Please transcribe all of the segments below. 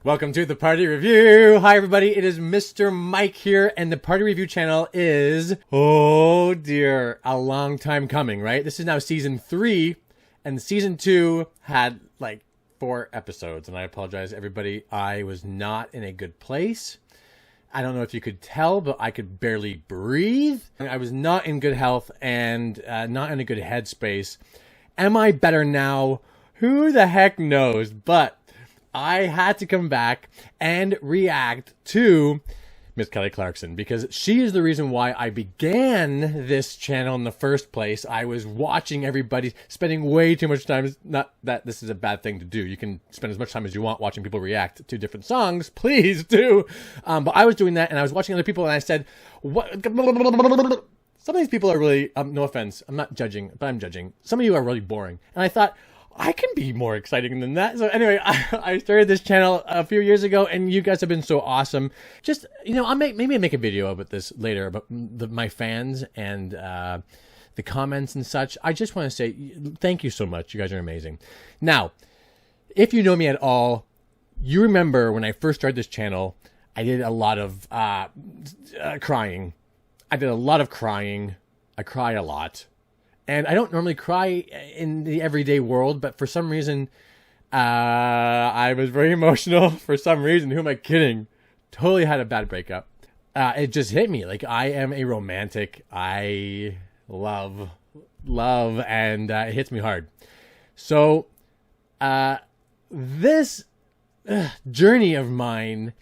Welcome to the Party Review. Hi everybody, it is Mr. Mike here, and the Party Review channel is, oh dear, a long time coming, right? This is now season 3, and season 2 had like 4 episodes, and I apologize everybody, I was not in a good place. I don't know if you could tell, but I could barely breathe. I was not in good health and not in a good headspace. Am I better now? Who the heck knows? But I had to come back and react to Miss Kelly Clarkson because she is the reason why I began this channel in the first place. I was watching everybody, spending way too much time. Not that this is a bad thing to do. You can spend as much time as you want watching people react to different songs. Please do. But I was doing that, and I was watching other people, and I said, "What?" Some of these people are really, no offense, I'm not judging, but I'm judging. Some of you are really boring. And I thought, I can be more exciting than that. So anyway, I started this channel a few years ago, and you guys have been so awesome. Just, you know, maybe I'll make a video about this later, about my fans and the comments and such. I just want to say thank you so much. You guys are amazing. Now, if you know me at all, you remember when I first started this channel, I did a lot of crying. I did a lot of crying. I cry a lot. And I don't normally cry in the everyday world, but for some reason, I was very emotional. For some reason, who am I kidding? Totally had a bad breakup. It just hit me. Like, I am a romantic. I love, and it hits me hard. So, this journey of mine,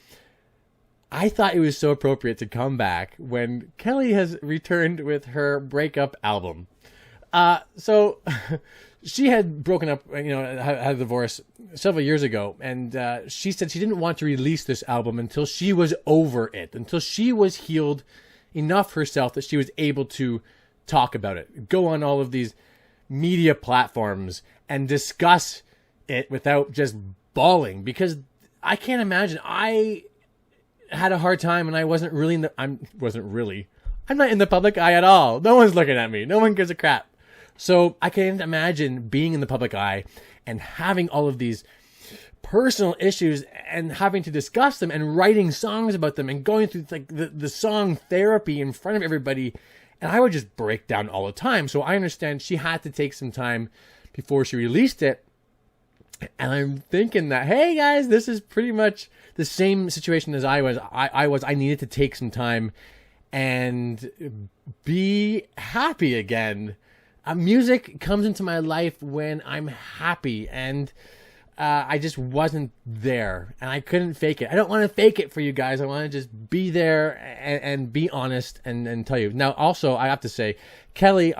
I thought it was so appropriate to come back when Kelly has returned with her breakup album. So she had broken up, you know, had a divorce several years ago, and she said she didn't want to release this album until she was over it, until she was healed enough herself that she was able to talk about it, go on all of these media platforms and discuss it without just bawling, because I can't imagine. I had a hard time, and I wasn't really I'm not in the public eye at all. No one's looking at me. No one gives a crap. So I can't imagine being in the public eye and having all of these personal issues and having to discuss them and writing songs about them and going through like the song therapy in front of everybody. And I would just break down all the time. So I understand she had to take some time before she released it. And I'm thinking that, hey guys, this is pretty much the same situation as I was. I needed to take some time and be happy again. Music comes into my life when I'm happy, and I just wasn't there, and I couldn't fake it. I don't want to fake it for you guys. I want to just be there and be honest and tell you. Now, also, I have to say, Kelly,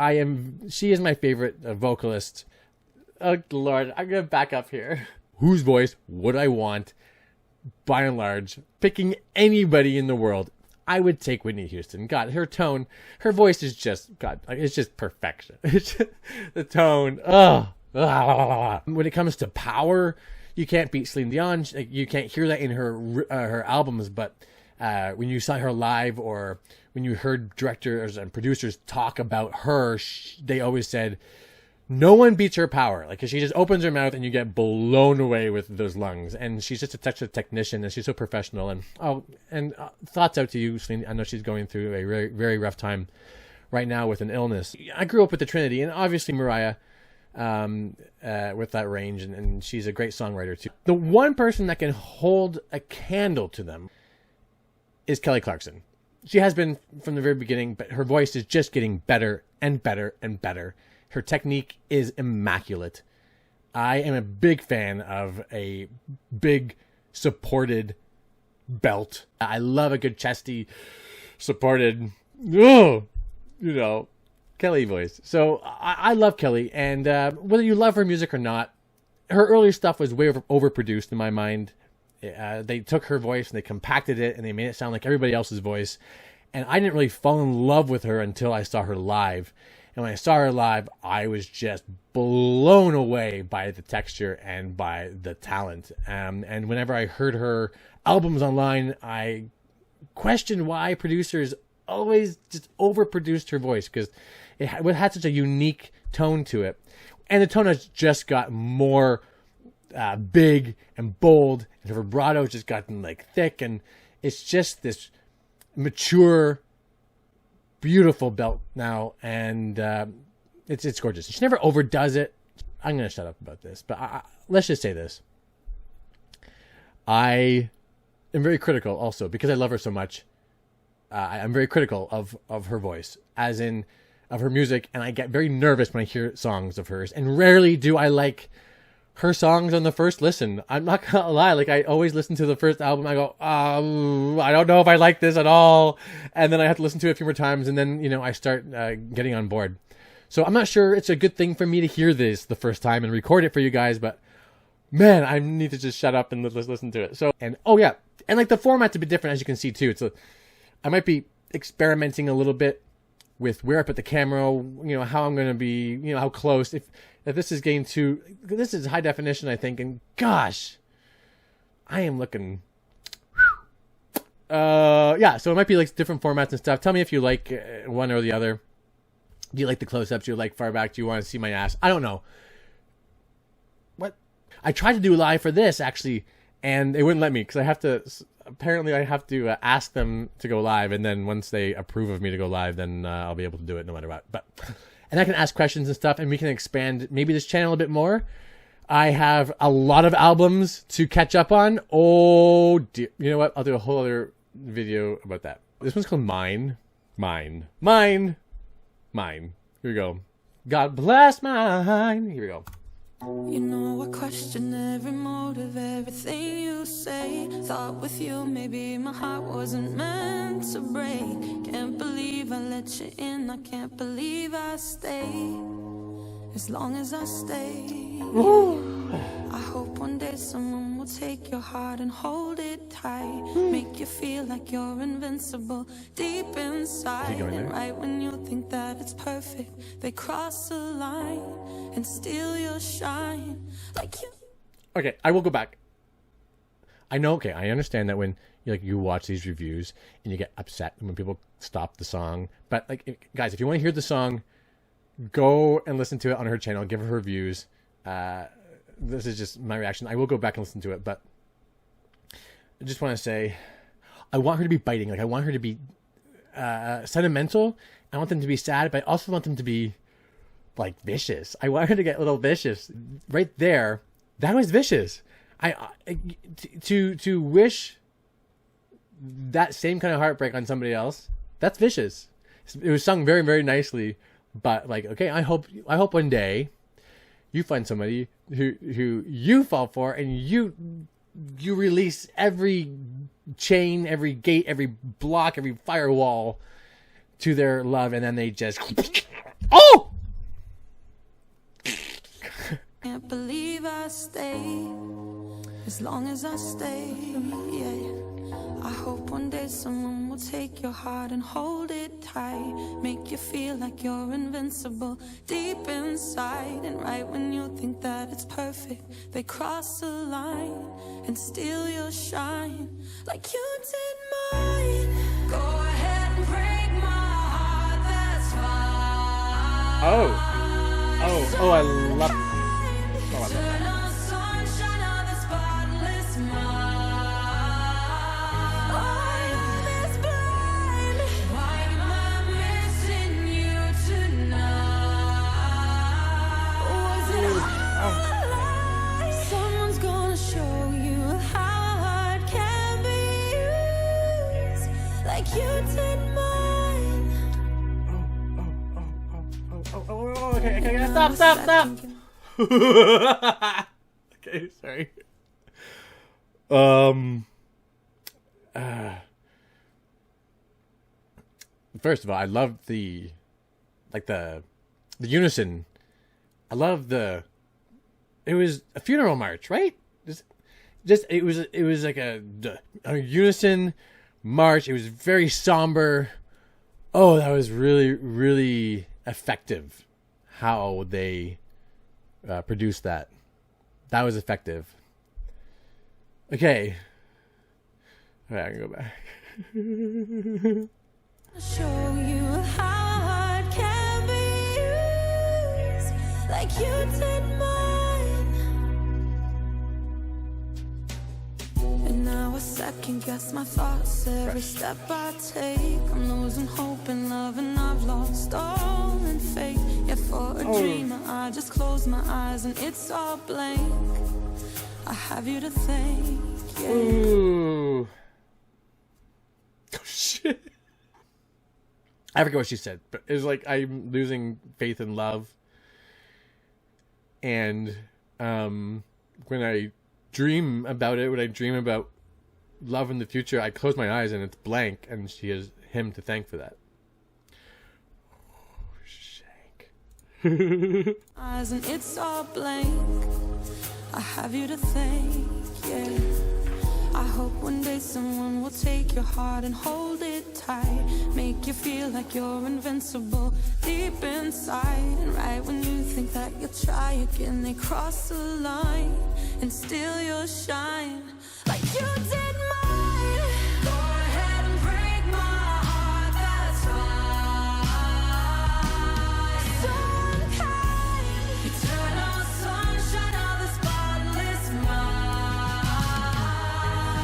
she is my favorite vocalist. Oh, Lord, I'm going to back up here. Whose voice would I want, by and large, picking anybody in the world? I would take Whitney Houston. God, her tone, her voice is just, God, it's just perfection. It's just, the tone, When it comes to power, you can't beat Celine Dion. You can't hear that in her albums, but when you saw her live or when you heard directors and producers talk about her, they always said, no one beats her power. Like, she just opens her mouth and you get blown away with those lungs. And she's just a technician, and she's so professional. And thoughts out to you, Celine. I know she's going through a very, very rough time right now with an illness. I grew up with the Trinity, and obviously Mariah with that range, and she's a great songwriter too. The one person that can hold a candle to them is Kelly Clarkson. She has been from the very beginning, but her voice is just getting better and better and better. Her technique is immaculate. I am a big fan of a big supported belt. I love a good chesty supported, Kelly voice. So I love Kelly, and whether you love her music or not, her earlier stuff was way overproduced in my mind. They took her voice and they compacted it and they made it sound like everybody else's voice. And I didn't really fall in love with her until I saw her live. And when I saw her live, I was just blown away by the texture and by the talent. And whenever I heard her albums online, I questioned why producers always just overproduced her voice, because it had such a unique tone to it. And the tone has just got more big and bold and her vibrato's just gotten like thick, and it's just this mature, beautiful belt now, and it's gorgeous. She never overdoes it. I'm gonna shut up about this, but let's just say this: I am very critical, also because I love her so much. I'm very critical of her voice, as in of her music, and I get very nervous when I hear songs of hers, and rarely do I like her songs on the first listen. I'm not gonna lie, like I always listen to the first album, I go, I don't know if I like this at all, and then I have to listen to it a few more times, and then, you know, I start getting on board. So I'm not sure it's a good thing for me to hear this the first time and record it for you guys, but man, I need to just shut up and listen to it. So, and oh yeah, and like the format's a bit different, as you can see too. I might be experimenting a little bit with where I put the camera, you know, how I'm going to be, you know, how close. If this is getting too, this is high definition, I think, and gosh, I am looking, yeah, so it might be like different formats and stuff. Tell me if you like one or the other. Do you like the close-ups? Do you like far back? Do you want to see my ass? I don't know. What? I tried to do live for this, actually, and they wouldn't let me, because I have to, apparently I have to ask them to go live, and then once they approve of me to go live, then I'll be able to do it no matter what. But, and I can ask questions and stuff, and we can expand maybe this channel a bit more. I have a lot of albums to catch up on. Oh, dear. You know what? I'll do a whole other video about that. This one's called Mine. Here we go. God bless mine. Here we go. You know I question every motive, everything you say. Thought with you maybe my heart wasn't meant to break. Can't believe I let you in, I can't believe I stay. As long as I stay, I hope one day someone will take your heart and hold it tight. Make you feel like you're invincible deep inside. And right when you think that it's perfect, they cross the line and steal your shine. Like you. Okay, I will go back. I know, okay, I understand that when you watch these reviews and you get upset when people stop the song. But like, guys, if you want to hear the song, go and listen to it on her channel. Give her reviews. This is just my reaction. I will go back and listen to it, but I just want to say, I want her to be biting. Like, I want her to be sentimental. I want them to be sad, but I also want them to be like vicious. I want her to get a little vicious. Right there, that was vicious. To wish that same kind of heartbreak on somebody else, that's vicious. It was sung very, very nicely. But like, okay, I hope one day you find somebody who you fall for, and you release every chain, every gate, every block, every firewall to their love, and then they just oh! Can't believe I stay. As long as I stay, yeah. I hope one day someone will take your heart and hold it tight. Make you feel like you're invincible deep inside. And right when you think that it's perfect, they cross the line and steal your shine. Like you did mine. Go ahead and break my heart, that's fine. Oh, I love that. You did mine. Oh, okay, stop. Okay, sorry. First of all, I love the unison. I love it was a funeral march, right? It was like a unison march. It was very somber. Oh, that was really, really effective how they produced that. That was effective. Okay. All right, I can go back. Show you how hard can be used, like you did mine. second guess my thoughts every step I take. I'm losing hope in love and I've lost all in faith. Yeah, for a dreamer I just close my eyes and it's all blank. I have you to thank. Yeah. Ooh. Oh shit. I forget what she said, but it was like I'm losing faith in love. And when I dream about it, when I dream about love in the future, I close my eyes and it's blank, and she has him to thank for that. Oh, shank. Eyes and it's all blank. I have you to thank, yeah. I hope one day someone will take your heart and hold it tight. Make you feel like you're invincible deep inside. And right when you think that you'll try again, they cross the line and steal your shine. Like you did mine. Go ahead and break my heart, that's fine. So unkind. Eternal sunshine of the spotless mind.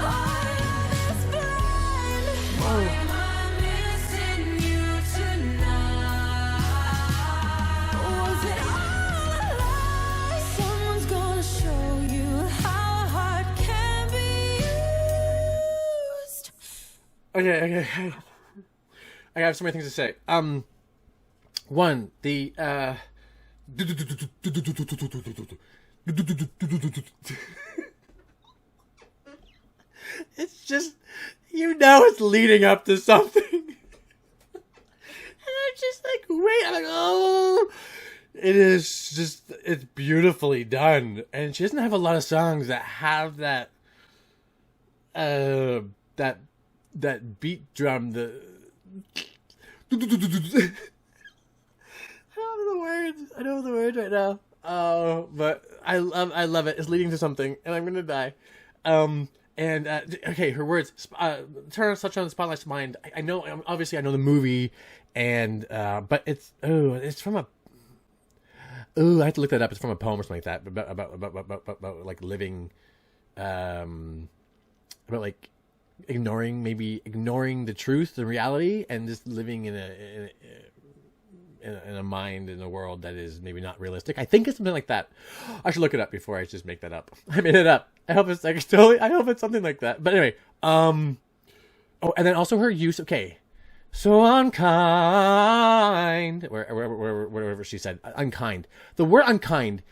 Our love is blind. Why am I missing you tonight? Was it all a lie? Someone's gonna show you how a heart can be used. Okay. I have so many things to say. One, the it's just, you know, it's leading up to something. And I'm just like, wait, I'm like, oh, it is just, it's beautifully done. And she doesn't have a lot of songs that have that, that beat drum, the I don't know the words right now. Oh, but I love it. It's leading to something, and I'm gonna die. Okay, her words. Turn on such on the spotlight's mind. I know, obviously, I know the movie, and but it's from a. I have to look that up. It's from a poem or something like that. About like living, about like ignoring the truth, the reality, and just living in a mind, in a world that is maybe not realistic. I think it's something like that. I should look it up before I just make that up. I made it up. I hope it's like I hope it's something like that. But anyway, and then also her use. Okay, so unkind. Wherever she said unkind. The word unkind.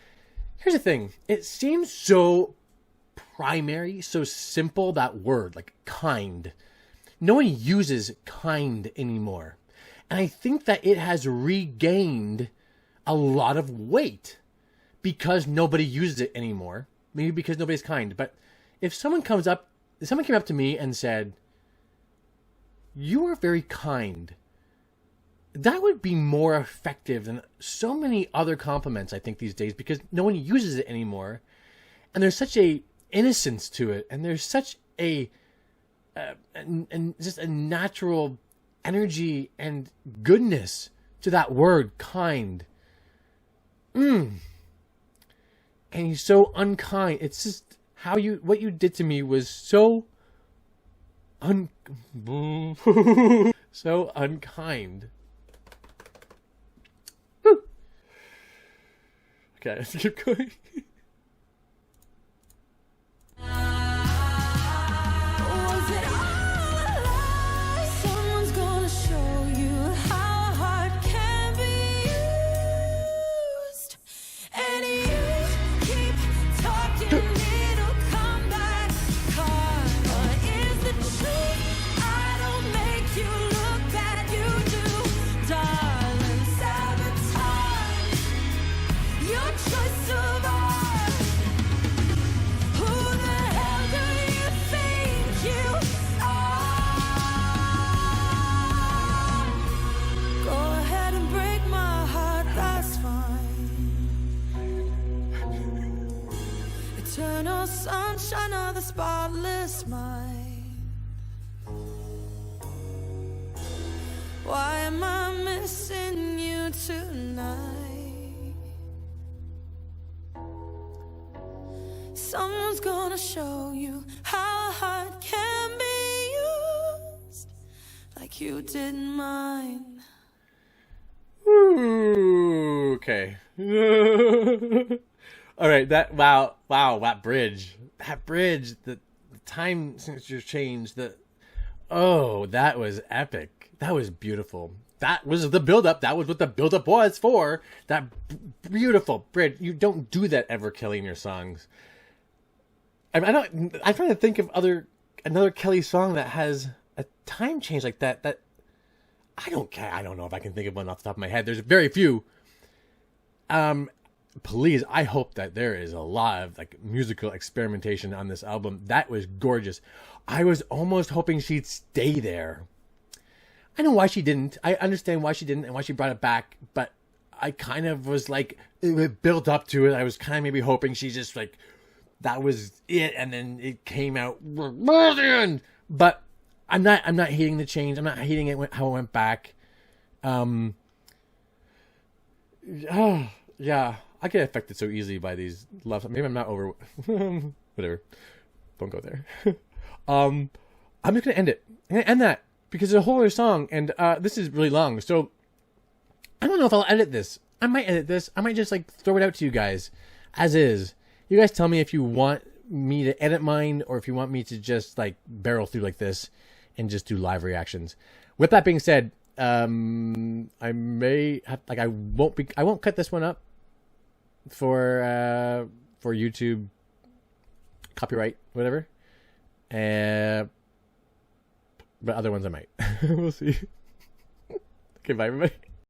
Here's the thing. It seems so primary, so simple, that word, like kind. No one uses kind anymore. And I think that it has regained a lot of weight because nobody uses it anymore. Maybe because nobody's kind. But if someone came up to me and said, "You are very kind," that would be more effective than so many other compliments, I think, these days, because no one uses it anymore. And there's such a innocence to it, and there's such a just a natural energy and goodness to that word, kind. And he's so unkind. It's just what you did to me was so so unkind. Whew. Okay, let's keep going. Was it all a lie? Someone's gonna show you how a heart can be used. And you keep talking, it'll come back. Karma is the truth. I don't make you look bad, you do. Darling, sabotage your choice of art. Who the hell do you think you are? Go ahead and break my heart, that's fine. Eternal sunshine of the spotless mind. Why am I missing you tonight? Someone's gonna show you how a heart can like you didn't mind. Ooh, okay. All right, wow, that bridge, the time signature change, that was epic. That was beautiful. That was the build-up. That was what the build-up was for. That beautiful bridge. You don't do that ever, Kelly, in your songs. I'm trying to think of another Kelly song that has a time change like that. That I don't know if I can think of one off the top of my head. There's very few. Please, I hope that there is a lot of like musical experimentation on this album. That was gorgeous. I was almost hoping she'd stay there. I know why she didn't. I understand why she didn't and why she brought it back, but I kind of was like, it built up to it. I was kind of maybe hoping she just like, that was it, and then it came out. But I'm not hating the change. I'm not hating it how it went back. Oh, yeah. I get affected so easily by these loves. Maybe I'm not over. Whatever. Don't go there. I'm just gonna end it. I'm gonna end that because it's a whole other song, and this is really long. So I don't know if I'll edit this. I might edit this. I might just like throw it out to you guys as is. You guys tell me if you want me to edit mine or if you want me to just like barrel through like this and just do live reactions. With that being said, I may have like I won't cut this one up for YouTube copyright whatever. But other ones I might. We'll see. Okay, bye everybody.